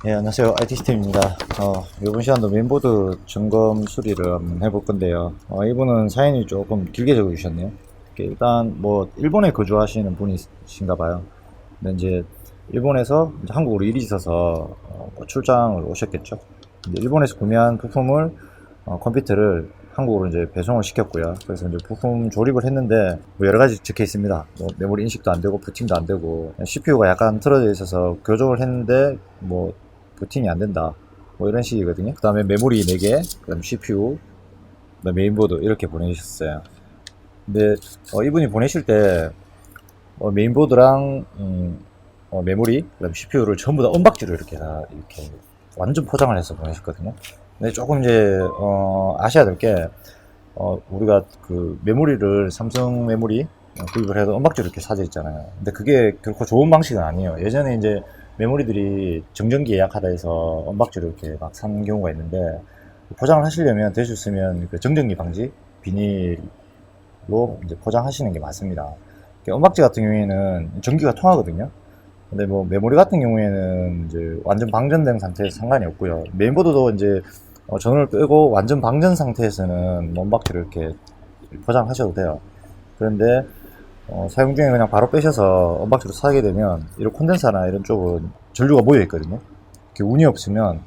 네, 안녕하세요. IT시스템입니다. 이번 시간도 메인보드 점검 수리를 한번 해볼 건데요. 이분은 사연이 조금 길게 적어주셨네요. 일단, 일본에 거주하시는 분이신가 봐요. 근데 이제, 일본에서 이제 한국으로 일이 있어서, 출장을 오셨겠죠. 근데 일본에서 구매한 부품을, 컴퓨터를 한국으로 이제 배송을 시켰고요. 그래서 이제 부품 조립을 했는데, 여러 가지 적혀 있습니다. 메모리 인식도 안 되고, 부팅도 안 되고, CPU가 약간 틀어져 있어서 교정을 했는데, 부팅이 안 된다. 이런 식이거든요. 그 다음에 메모리 4개, 그 다음 CPU, 그 다음 메인보드 이렇게 보내주셨어요. 근데 이분이 보내실 때 메인보드랑 메모리, 그 다음 CPU를 전부 다 은박지로 이렇게 다 이렇게 완전 포장을 해서 보내셨거든요. 근데 조금 이제 아셔야 될 게 우리가 그 메모리를 삼성 메모리 구입을 해도 은박지로 이렇게 사져 있잖아요. 근데 그게 결코 좋은 방식은 아니에요. 예전에 이제 메모리들이 정전기 예약하다 해서 은박지로 이렇게 막 사는 경우가 있는데, 포장을 하시려면 될 수 있으면 그 정전기 방지 비닐로 이제 포장하시는 게 맞습니다. 은박지 같은 경우에는 전기가 통하거든요. 근데 메모리 같은 경우에는 이제 완전 방전된 상태에서 상관이 없고요. 메인보드도 이제 전원을 끄고 완전 방전 상태에서는 은박지를 이렇게 포장하셔도 돼요. 그런데 사용 중에 그냥 바로 빼셔서 언박싱으로 사게 되면 이런 콘덴사나 이런 쪽은 전류가 모여 있거든요. 운이 없으면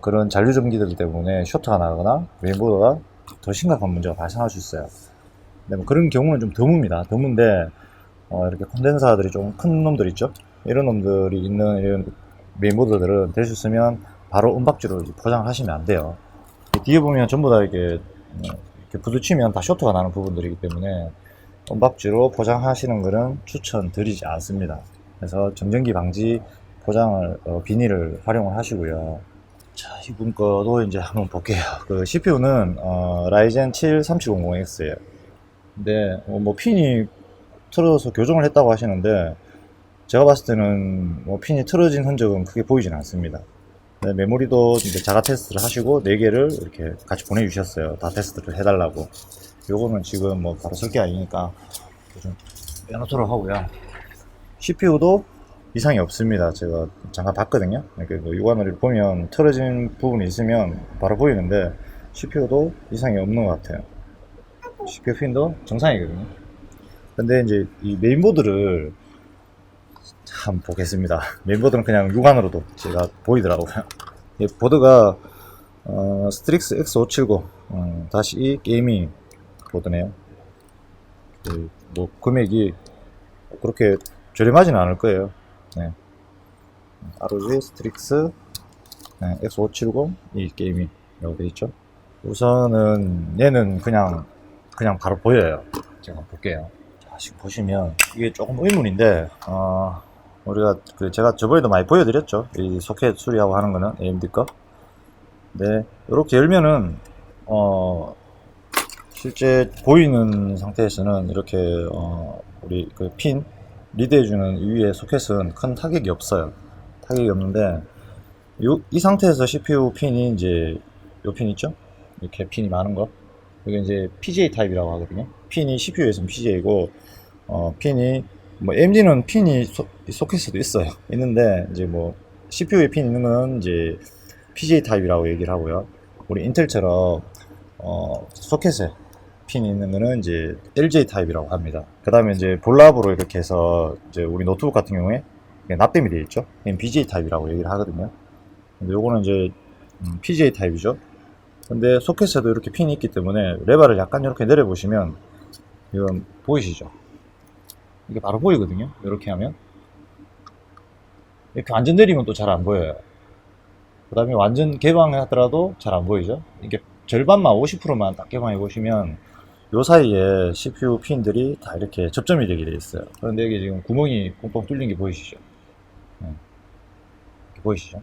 그런 잔류 전기들 때문에 쇼트가 나거나 메인보드가 더 심각한 문제가 발생할 수 있어요. 근데 그런 경우는 좀 드뭅니다. 드문데 이렇게 콘덴사들이 좀 큰 놈들 있죠. 이런 놈들이 있는 이런 메인보드들은 될 수 있으면 바로 은박지로 포장을 하시면 안 돼요. 뒤에 보면 전부 다 이렇게 부딪히면 다 쇼트가 나는 부분들이기 때문에 은박지로 포장하시는 것은 추천드리지 않습니다. 그래서 정전기 방지 포장을 비닐을 활용을 하시고요. 자, 이분 거도 이제 한번 볼게요. 그 CPU는 라이젠 7 3700X예요. 근데 핀이 틀어서 교정을 했다고 하시는데, 제가 봤을 때는 핀이 틀어진 흔적은 크게 보이진 않습니다. 네, 메모리도 이제 자가 테스트를 하시고 4개를 이렇게 같이 보내주셨어요. 다 테스트를 해달라고. 요거는 지금 바로 쓸 게 아니니까 좀 빼놓도록 하고요. CPU도 이상이 없습니다. 제가 잠깐 봤거든요. 이렇게 육안으로 보면 틀어진 부분이 있으면 바로 보이는데 CPU도 이상이 없는 것 같아요. CPU 핀도 정상이거든요. 근데 이제 이 메인보드를 참 보겠습니다. 메인보드는 그냥 육안으로도 제가 보이더라고요. 이 보드가 스트릭스 X570 다시 이 게이밍 보드네요. 금액이 그렇게 저렴하지는 않을 거예요. 네. ROG 스트릭스 X570 이 게이밍이라고 되어 있죠. 우선은 얘는 그냥 바로 보여요. 제가 볼게요. 자, 지금 보시면 이게 조금 의문인데 우리가 제가 저번에도 많이 보여드렸죠. 이 소켓 수리하고 하는 거는 AMD 거. 네, 이렇게 열면은 실제 보이는 상태에서는 이렇게 우리 그 핀 리드해주는 위에 소켓은 큰 타격이 없어요. 타격이 없는데 이 상태에서 CPU 핀이 이제 요 핀 있죠? 이렇게 핀이 많은 거. 이게 이제 PGA 타입이라고 하거든요. 핀이 CPU에서는 PGA고 핀이 AMD는 핀이 소켓에도 있어요. 있는데 이제 CPU에 핀 있는 건 이제 PGA 타입이라고 얘기를 하고요. 우리 인텔처럼 소켓에 핀이 있는 거는 이제 LJ 타입이라고 합니다. 그 다음에 이제 볼랍으로 이렇게 해서 이제 우리 노트북 같은 경우에 납땜이 되어 있죠. BGA 타입이라고 얘기를 하거든요. 근데 요거는 이제 PGA 타입이죠. 근데 소켓에도 이렇게 핀이 있기 때문에 레버를 약간 이렇게 내려보시면 이건 보이시죠? 이게 바로 보이거든요. 이렇게 하면 이렇게 완전 내리면 또 잘 안 보여요. 그 다음에 완전 개방하더라도 잘 안 보이죠. 이게 절반만 50%만 딱 개방해 보시면 요 사이에 CPU 핀들이 다 이렇게 접점이 되게 돼 있어요. 그런데 여기 지금 구멍이 뻥뻥 뚫린 게 보이시죠? 네. 보이시죠?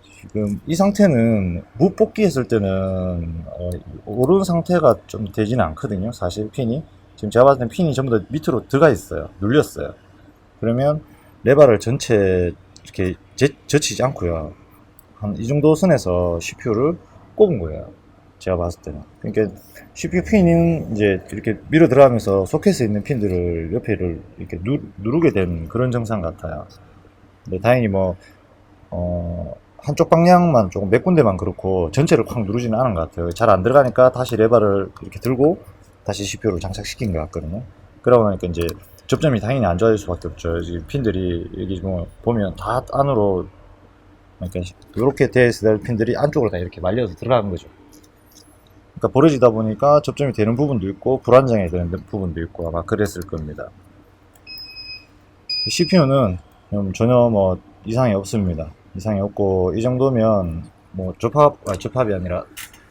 지금 이 상태는 무 뽑기 했을 때는 오른 상태가 좀 되지는 않거든요. 사실 핀이 지금 제가 봤을 때 핀이 전부 다 밑으로 들어가 있어요. 눌렸어요. 그러면 레바를 전체 이렇게 젖히지 않고요. 한 이 정도 선에서 CPU를 꼽은 거예요. 제가 봤을 때는. 그러니까 CPU 핀은 이제 이렇게 밀어 들어가면서 소켓에 있는 핀들을 옆에를 이렇게 누르게 된 그런 증상 같아요. 근데 다행히 뭐 한쪽 방향만 조금 몇 군데만 그렇고 전체를 콱 누르지는 않은 것 같아요. 잘 안 들어가니까 다시 레버를 이렇게 들고 다시 CPU를 장착시킨 것 같거든요. 그러고 나니까 이제 접점이 당연히 안 좋아질 수밖에 없죠. 지금 핀들이 여기 뭐 보면 다 안으로, 그러니까 이렇게 되어 있을 핀들이 안쪽으로 다 이렇게 말려서 들어가는 거죠. 그러니까 벌어지다 보니까 접점이 되는 부분도 있고 불안정해야 되는 부분도 있고 아마 그랬을 겁니다. CPU는 전혀 뭐 이상이 없습니다. 이상이 없고 이 정도면 뭐 접합이 아니라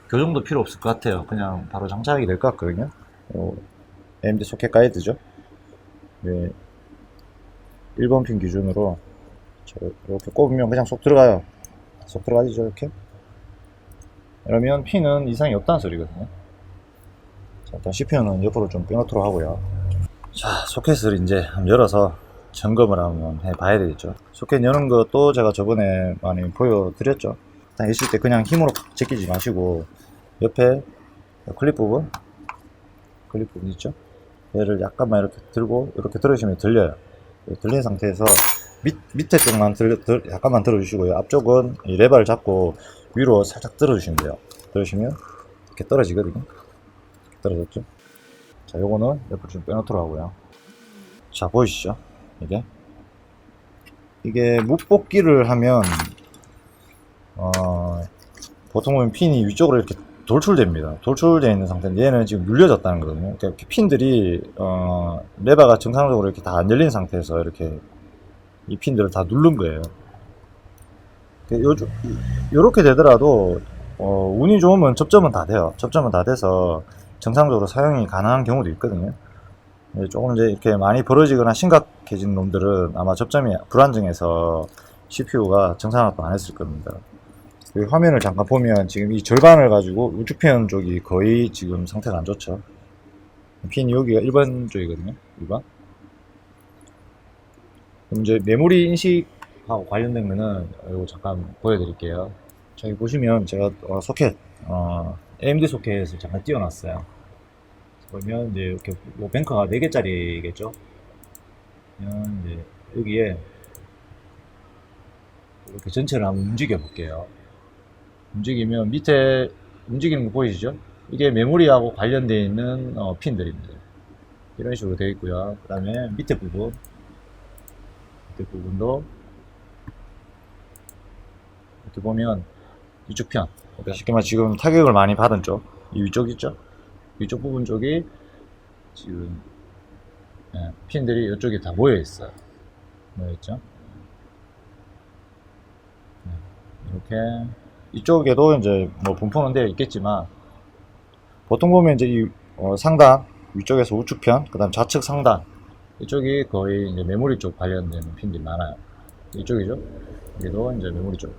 교정도 필요 없을 것 같아요. 그냥 바로 장착이 될 것 같거든요. AMD 소켓 가이드죠. 네, 1번 핀 기준으로 이렇게 꼽으면 그냥 쏙 들어가요. 쏙 들어가지죠, 이렇게. 그러면 핀은 이상이 없다는 소리거든요. 자, 일단 CPU는 옆으로 좀 빼놓도록 하고요. 자, 소켓을 이제 한번 열어서 점검을 한번 해봐야 되겠죠. 소켓 여는 것도 제가 저번에 많이 보여드렸죠. 일단 있을 때 그냥 힘으로 팍 제끼지 마시고 옆에 클립 부분 있죠. 얘를 약간만 이렇게 들고 이렇게 들으시면 들려요. 들린 상태에서 밑에 쪽만 약간만 들어주시고요. 앞쪽은 이 레버를 잡고 위로 살짝 들어주시면 돼요. 들으시면 이렇게 떨어지거든요. 떨어졌죠. 자, 요거는 옆으로 좀 빼놓도록 하고요. 자, 보이시죠? 이게 묵볶기를 하면 보통 보면 핀이 위쪽으로 이렇게 돌출됩니다. 돌출되어 있는 상태인데 얘는 지금 눌려졌다는 거거든요. 그러니까 핀들이 레버가 정상적으로 이렇게 다 안 열린 상태에서 이렇게 이 핀들을 다 누른 거예요. 요렇게 되더라도 운이 좋으면 접점은 다 돼요. 접점은 다 돼서 정상적으로 사용이 가능한 경우도 있거든요. 조금 이제 이렇게 많이 벌어지거나 심각해진 놈들은 아마 접점이 불안정해서 CPU가 정상화도 안 했을 겁니다. 여기 화면을 잠깐 보면 지금 이 절반을 가지고 우측편 쪽이 거의 지금 상태가 안 좋죠. 핀이 여기가 1번 쪽이거든요. 1번. 그럼 이제 메모리 인식하고 관련된 거는 이거 잠깐 보여드릴게요. 저기 보시면 제가 소켓, AMD 소켓을 잠깐 띄워놨어요. 보면 이제 이렇게 뭐 뱅커가 4개짜리겠죠? 그러면 이제 여기에 이렇게 전체를 한번 움직여 볼게요. 움직이면 밑에 움직이는 거 보이시죠? 이게 메모리하고 관련되어 있는 핀들입니다. 이런 식으로 되어 있고요. 그 다음에 밑에 부분도 이렇게 보면 이쪽 편, 쉽게 말해 지금 타격을 많이 받은 쪽, 이 위쪽 있죠? 위쪽 부분 쪽이 지금 핀들이 이쪽에 다 모여 있어요. 모여 있죠? 이렇게 이쪽에도 이제 뭐 분포는 되어 있겠지만 보통 보면 이제 이 상단 위쪽에서 우측편, 그다음 좌측 상단 이쪽이 거의 이제 메모리 쪽 관련된 핀들이 많아요. 이쪽이죠? 여기도 이제 메모리 쪽,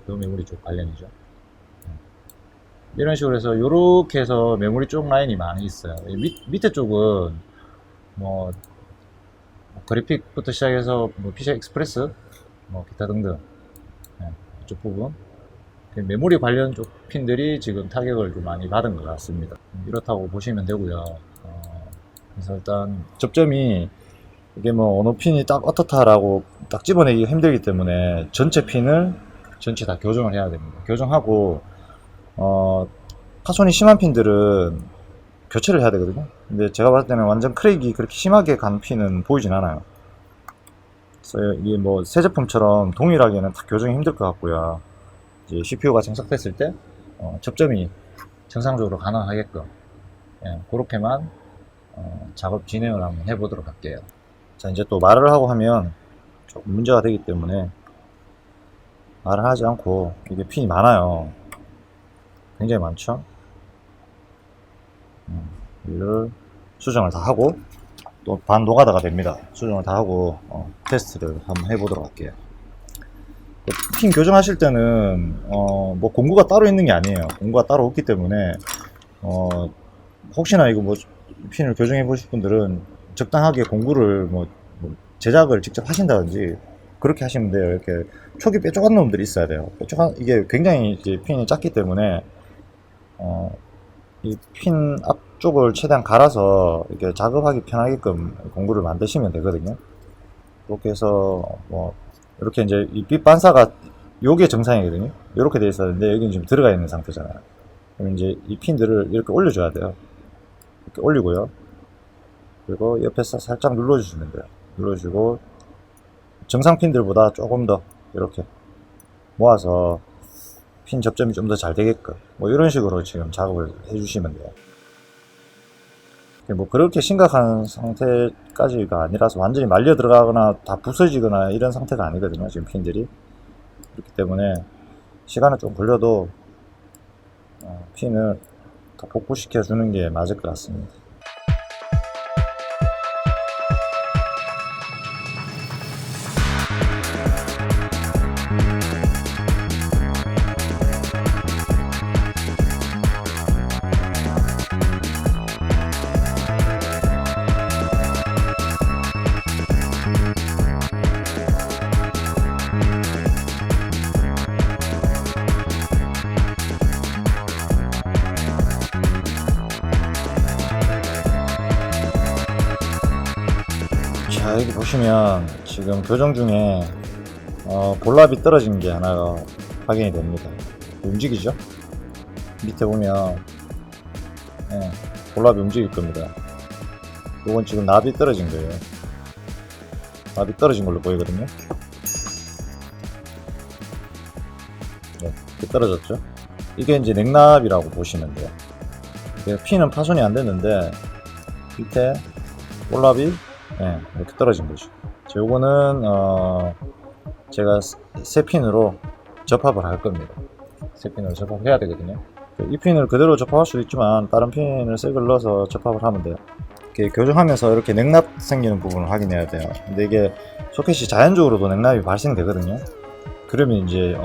또 메모리 쪽 관련이죠. 이런 식으로 해서 요렇게 해서 메모리 쪽 라인이 많이 있어요. 밑에 쪽은 뭐 그래픽부터 시작해서 뭐 PCI 익스프레스 뭐 기타 등등 이쪽 부분 메모리 관련 쪽 핀들이 지금 타격을 좀 많이 받은 것 같습니다. 이렇다고 보시면 되고요. 그래서 일단 접점이 이게 뭐 어느 핀이 딱 어떻다라고 딱 집어내기 힘들기 때문에 전체 핀을 전체 다 교정을 해야 됩니다. 교정하고 파손이 심한 핀들은 교체를 해야 되거든요. 근데 제가 봤을 때는 완전 크랙이 그렇게 심하게 간 핀은 보이진 않아요. 그래서 이게 뭐 새 제품처럼 동일하게는 다 교정이 힘들 것 같고요. 이제 CPU가 장착됐을 때 접점이 정상적으로 가능하게끔 그렇게만 작업 진행을 한번 해보도록 할게요. 자, 이제 또 말을 하고 하면 조금 문제가 되기 때문에 말을 하지 않고, 이게 핀이 많아요. 굉장히 많죠. 이를 수정을 다 하고 또 반 노가다가 됩니다. 수정을 다 하고 테스트를 한번 해보도록 할게요. 핀 교정하실 때는 뭐 공구가 따로 있는 게 아니에요. 공구가 따로 없기 때문에 혹시나 이거 뭐 핀을 교정해 보실 분들은 적당하게 공구를 뭐 제작을 직접 하신다든지 그렇게 하시면 돼요. 이렇게 촉이 뾰족한 놈들이 있어야 돼요. 이게 굉장히 이제 핀이 작기 때문에 이 핀 앞쪽을 최대한 갈아서 이렇게 작업하기 편하게끔 공구를 만드시면 되거든요. 그렇게 해서 뭐 이렇게 이제 이 빛 반사가 요게 정상이거든요. 이렇게 돼 있었는데 여기는 지금 들어가 있는 상태잖아요. 그럼 이제 이 핀들을 이렇게 올려줘야 돼요. 이렇게 올리고요. 그리고 옆에서 살짝 눌러주시면 돼요. 눌러주고 정상 핀들보다 조금 더 이렇게 모아서 핀 접점이 좀 더 잘 되게끔 뭐 이런 식으로 지금 작업을 해주시면 돼요. 뭐 그렇게 심각한 상태까지가 아니라서 완전히 말려 들어가거나 다 부서지거나 이런 상태가 아니거든요. 지금 핀들이. 그렇기 때문에 시간은 좀 걸려도 핀을 더 복구시켜 주는 게 맞을 것 같습니다. 자, 여기 보시면 지금 교정 중에 볼랍이 떨어진 게 하나가 확인이 됩니다. 움직이죠? 밑에 보면 볼랍이 움직일 겁니다. 이건 지금 납이 떨어진 거예요. 납이 떨어진 걸로 보이거든요. 네, 이렇게 떨어졌죠? 이게 이제 냉납이라고 보시면 돼요. 핀은 파손이 안 됐는데 밑에 볼랍이 이렇게 떨어진 거죠. 요거는 제가 새 핀으로 접합을 할 겁니다. 새 핀으로 접합을 해야 되거든요. 이 핀을 그대로 접합할 수도 있지만 다른 핀을 새 걸 넣어서 접합을 하면 돼요. 이렇게 교정하면서 이렇게 냉납 생기는 부분을 확인해야 돼요. 근데 이게 소켓이 자연적으로도 냉납이 발생되거든요. 그러면 이제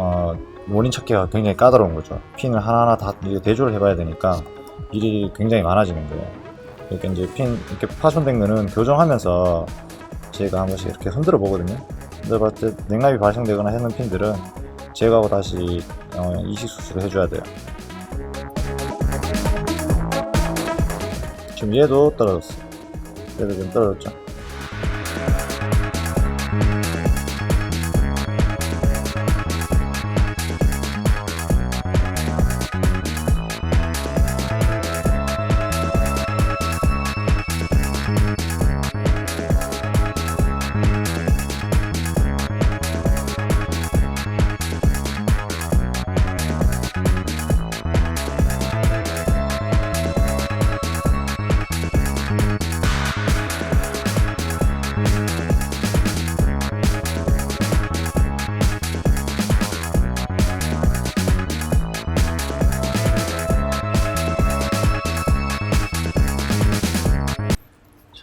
원인 찾기가 굉장히 까다로운 거죠. 핀을 하나하나 다 대조를 해봐야 되니까 일이 굉장히 많아지는 거예요. 이렇게 이제 핀 이렇게 파손된 거는 교정하면서 제가 한 번씩 이렇게 흔들어 보거든요. 흔들어 봤을 때 냉납이 발생되거나 했는 핀들은 제거하고 다시 이식 수술을 해줘야 돼요. 지금 얘도 떨어졌어. 얘도 좀 떨어졌죠.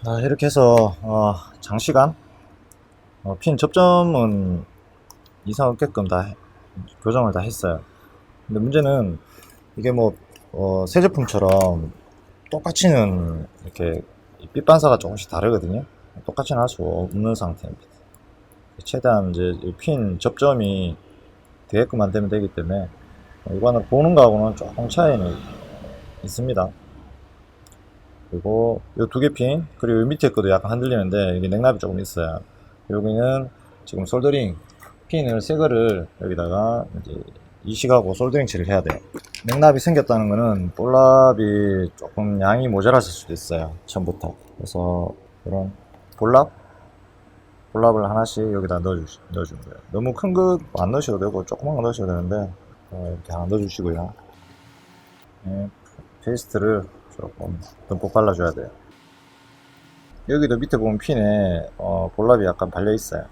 자, 이렇게 해서 장시간 핀 접점은 이상 없게끔 다 교정을 다 했어요. 근데 문제는 이게 뭐 새 제품처럼 똑같이는 이렇게 빛 반사가 조금씩 다르거든요. 똑같이는 할 수 없는 상태입니다. 최대한 이제 핀 접점이 되게끔 만들면 되기 때문에 일반으로 보는 거하고는 조금 차이는 있습니다. 그리고 요 두 개 핀, 그리고 요 밑에 것도 약간 흔들리는데 이게 냉납이 조금 있어요. 여기는 지금 솔더링 핀을 새 거를 여기다가 이제 이식하고 솔더링 칠을 해야 돼요. 냉납이 생겼다는 거는 볼랍이 조금 양이 모자랐을 수도 있어요. 처음부터. 그래서 이런 볼랍을 하나씩 여기다 넣어주는 거예요. 너무 큰 거 안 넣으셔도 되고 조그만 거 넣으셔도 되는데 이렇게 하나 넣어주시고요. 페이스트를 조금 듬뿍 발라줘야 돼요. 여기도 밑에 보면 핀에 볼랍이 약간 발려 있어요.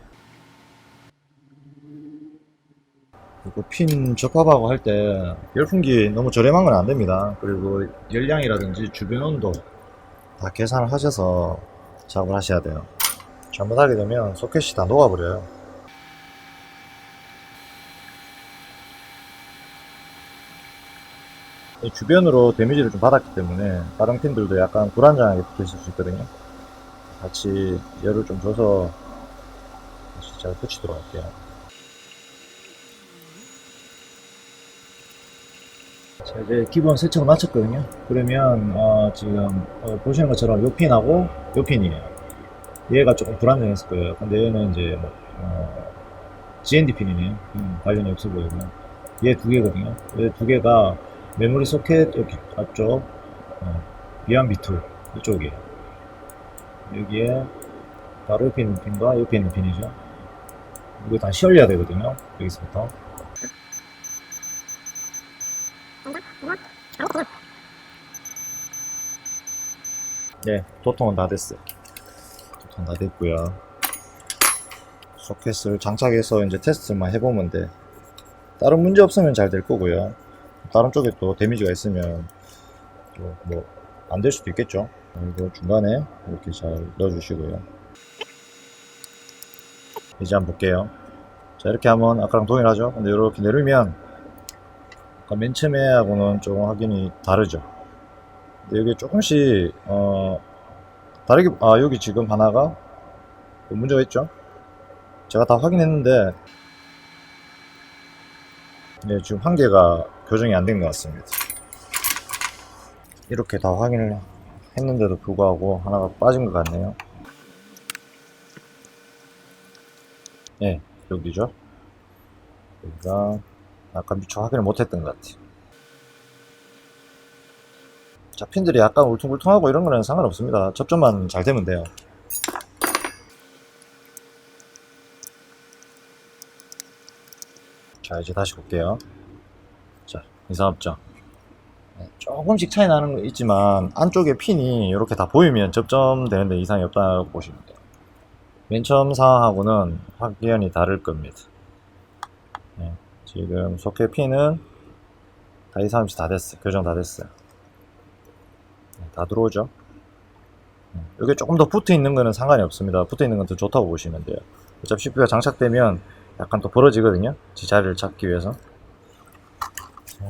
그리고 핀 접합하고 할 때 열풍기 너무 저렴한 건 안 됩니다. 그리고 열량이라든지 주변 온도 다 계산을 하셔서 작업을 하셔야 돼요. 잘못하게 되면 소켓이 다 녹아버려요. 주변으로 데미지를 좀 받았기 때문에 다른 핀들도 약간 불안정하게 붙어 있을 수 있거든요. 같이 열을 좀 줘서 다시 잘 붙이도록 할게요. 자, 이제 기본 세척을 마쳤거든요. 그러면 지금 보시는 것처럼 요 핀하고 요 핀이에요. 얘가 조금 불안정했을 거예요. 근데 얘는 이제 뭐, GND 핀이네요. 관련이 없어 보이고요. 얘 두 개거든요. 얘 두 개가 메모리 소켓 여기 앞쪽, B1B2 이쪽이에요. 여기에 바로 옆에 있는 핀과 옆에 있는 핀이죠. 이거 다시 열려야 되거든요. 여기서부터. 네, 도통은 다 됐어요. 도통 다 됐고요. 소켓을 장착해서 이제 테스트만 해보면 돼. 다른 문제 없으면 잘 될 거고요. 다른 쪽에 또 데미지가 있으면 또 뭐 안 될 수도 있겠죠. 이거 중간에 이렇게 잘 넣어주시고요. 이제 한번 볼게요. 자, 이렇게 하면 아까랑 동일하죠. 근데 이렇게 내리면 아까 맨 처음에하고는 조금 확인이 다르죠. 근데 여기 조금씩 다르게 여기 지금 하나가 문제가 있죠. 제가 다 확인했는데 네, 지금 한 개가 교정이 안 된 것 같습니다. 이렇게 다 확인을 했는데도 불구하고 하나가 빠진 것 같네요. 네, 여기죠. 여기가 약간 미처 확인을 못했던 것 같아요. 자, 핀들이 약간 울퉁불퉁하고 이런 거는 상관없습니다. 접점만 잘 되면 돼요. 자, 이제 다시 볼게요. 자, 이상 없죠? 조금씩 차이 나는 거 있지만 안쪽에 핀이 이렇게 다 보이면 접점되는데 이상이 없다고 보시면 돼요. 맨 처음 상황하고는 확연히 다를 겁니다. 네, 지금 소켓 핀은 다 이상없이 다 됐어요. 교정 다 됐어요. 네, 다 들어오죠. 여기 조금 더 붙어 있는 거는 상관이 없습니다. 붙어 있는 건 더 좋다고 보시면 돼요. 어차피 CPU가 장착되면 약간 또 벌어지거든요. 제 자리를 잡기 위해서.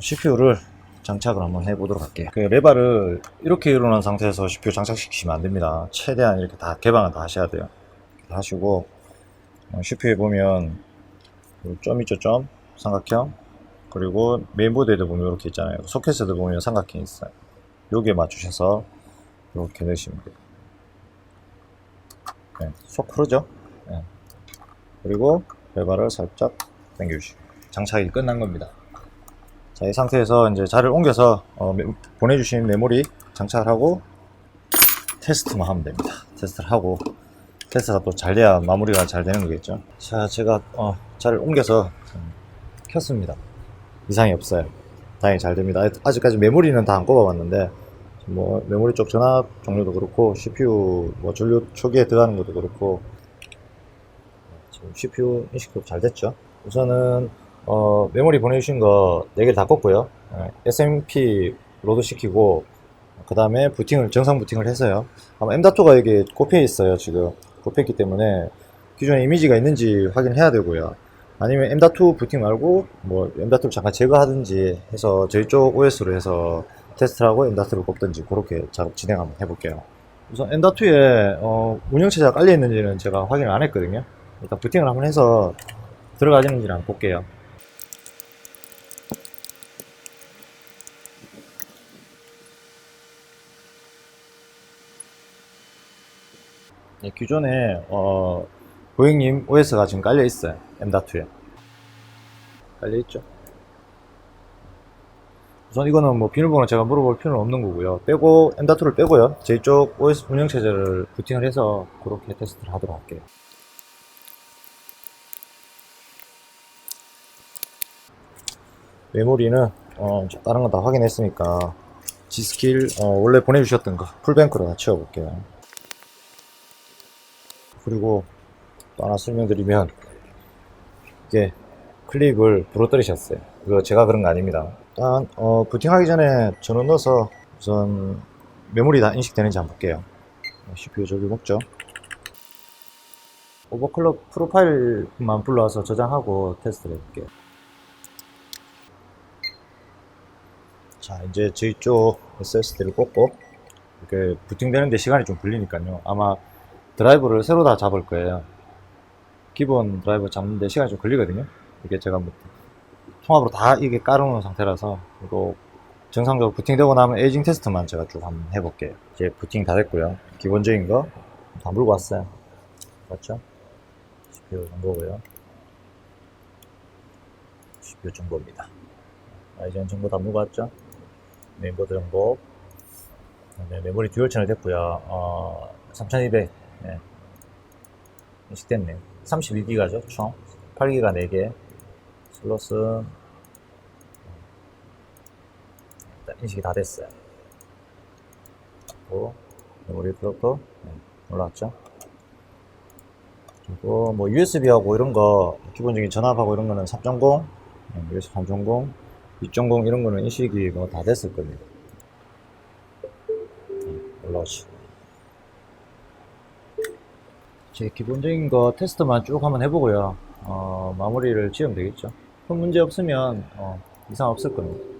CPU를 장착을 한번 해보도록 할게요. 그 레바를 이렇게 일어난 상태에서 CPU 장착시키시면 안 됩니다. 최대한 이렇게 다 개방을 다 하셔야 돼요. 하시고 CPU에 보면 점 있죠, 점 삼각형. 그리고 메인보드에도 보면 이렇게 있잖아요. 소켓에도 보면 삼각형이 있어요. 여기에 맞추셔서 이렇게 넣으시면 돼요. 네, 속 풀어죠. 네. 그리고 레바를 살짝 당겨주시고 장착이 끝난 겁니다. 자, 이 상태에서 이제 자리를 옮겨서 보내주신 메모리 장착을 하고 테스트만 하면 됩니다. 테스트를 하고 테스트가 또 잘 돼야 마무리가 잘 되는 거겠죠. 자, 제가 자리를 옮겨서 켰습니다. 이상이 없어요. 다행히 잘 됩니다. 아직까지 메모리는 다 안 꼽아봤는데 뭐 메모리 쪽 전압 종류도 그렇고 CPU 뭐 전류 초기에 들어가는 것도 그렇고 지금 CPU 인식도 잘 됐죠. 우선은 메모리 보내주신 거 4개를 다 껐고요. SMP 로드 시키고 그 다음에 부팅을 정상 부팅을 해서요. 아마 M.2가 여기 꼽혀 있어요. 지금 꼽혔기 때문에 기존에 이미지가 있는지 확인해야 되고요. 아니면 M.2 부팅 말고 뭐 M.2를 잠깐 제거하든지 해서 저희 쪽 OS로 해서 테스트를 하고 M.2를 꼽든지 그렇게 작업 진행 한번 해볼게요. 우선 M.2에 운영체제가 깔려 있는지는 제가 확인을 안 했거든요. 일단 부팅을 한번 해서 들어가지는지를 한번 볼게요. 네, 기존에 고객님 OS가 지금 깔려 있어요. M.2에 깔려 있죠. 우선 이거는 뭐 비밀번호 제가 물어볼 필요는 없는 거고요. 빼고 M.2를 빼고요. 제 쪽 OS 운영체제를 부팅을 해서 그렇게 테스트를 하도록 할게요. 메모리는 다른 건 다 확인했으니까 G스킬 원래 보내주셨던 거 풀뱅크로 다 채워볼게요. 그리고 또 하나 설명드리면 이게 클립을 부러뜨리셨어요. 이거 제가 그런 거 아닙니다. 일단 부팅하기 전에 전원 넣어서 우선 메모리 다 인식되는지 한번 볼게요. CPU 저기 먹죠. 오버클럭 프로파일만 불러와서 저장하고 테스트를 해볼게요. 자, 이제 저희 쪽 SSD를 꽂고 이렇게 부팅되는데 시간이 좀 걸리니까요. 아마 드라이브를 새로 다 잡을 거예요. 기본 드라이브 잡는데 시간이 좀 걸리거든요. 이게 제가 뭐 통합으로 다 이게 깔아놓은 상태라서 이거 정상적으로 부팅되고 나면 에이징 테스트만 제가 쭉 한번 해볼게요. 이제 부팅 다 됐고요. 기본적인 거 다 물고 왔어요. 맞죠? CPU 정보고요. CPU 정보입니다. 라이젠 정보 다 물고 왔죠? 메인보드 정보. 네, 메모리 듀얼 채널 됐고요. 3200 네. 인식됐네요. 32기가죠 총. 8기가 4개. 슬롯은 일단 인식이 다 됐어요. 그리고 메모리 플러그 네, 올라왔죠. 그리고 뭐 USB하고 이런 거 기본적인 전압하고 이런 거는 3.0 USB 3.0 2.0 이런 거는 인식이 뭐 다 됐을 겁니다. 올라오죠. 제 기본적인 거 테스트만 쭉 한번 해보고요. 마무리를 지으면 되겠죠. 큰 문제 없으면 이상 없을 겁니다.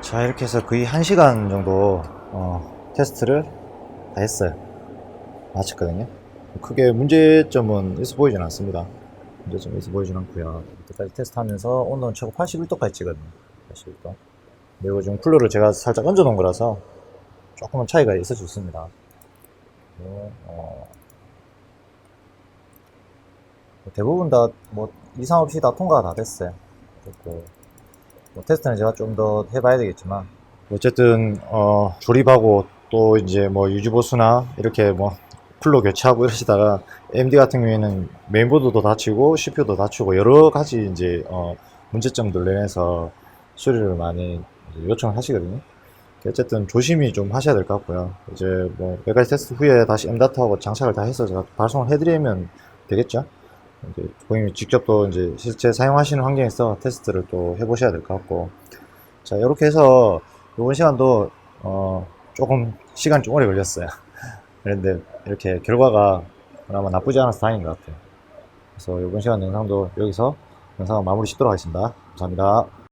자, 이렇게 해서 거의 1시간 정도 테스트를 다 했어요. 마쳤거든요. 크게 문제점은 있어 보이진 않습니다. 문제점은 있어 보이진 않고요. 이때까지 테스트하면서 온도는 최고 81도까지 찍거든요. 81도. 그리고 지금 쿨러를 제가 살짝 얹어 놓은 거라서 조금은 차이가 있을 수 있습니다. 대부분 다 뭐 이상 없이 다 통과가 다 됐어요. 그리고 뭐 테스트는 제가 좀 더 해봐야 되겠지만 어쨌든 조립하고 또 이제 뭐 유지보수나 이렇게 뭐 쿨러 교체하고 이러시다가 AMD 같은 경우에는 메인보드도 다치고 CPU도 다치고 여러 가지 이제 문제점들 내에서 수리를 많이 요청을 하시거든요. 어쨌든 조심히 좀 하셔야 될 것 같고요. 이제 뭐 몇 가지 테스트 후에 다시 M다트하고 장착을 다 해서 제가 발송을 해드리면 되겠죠. 이제 고객님이 직접 또 이제 실제 사용하시는 환경에서 테스트를 또 해보셔야 될 것 같고. 자, 이렇게 해서 이번 시간도 조금 시간이 좀 오래 걸렸어요. 그런데 이렇게 결과가 그나마 나쁘지 않아서 다행인 것 같아요. 그래서 이번 시간 영상도 여기서 영상을 마무리 짓도록 하겠습니다. 감사합니다.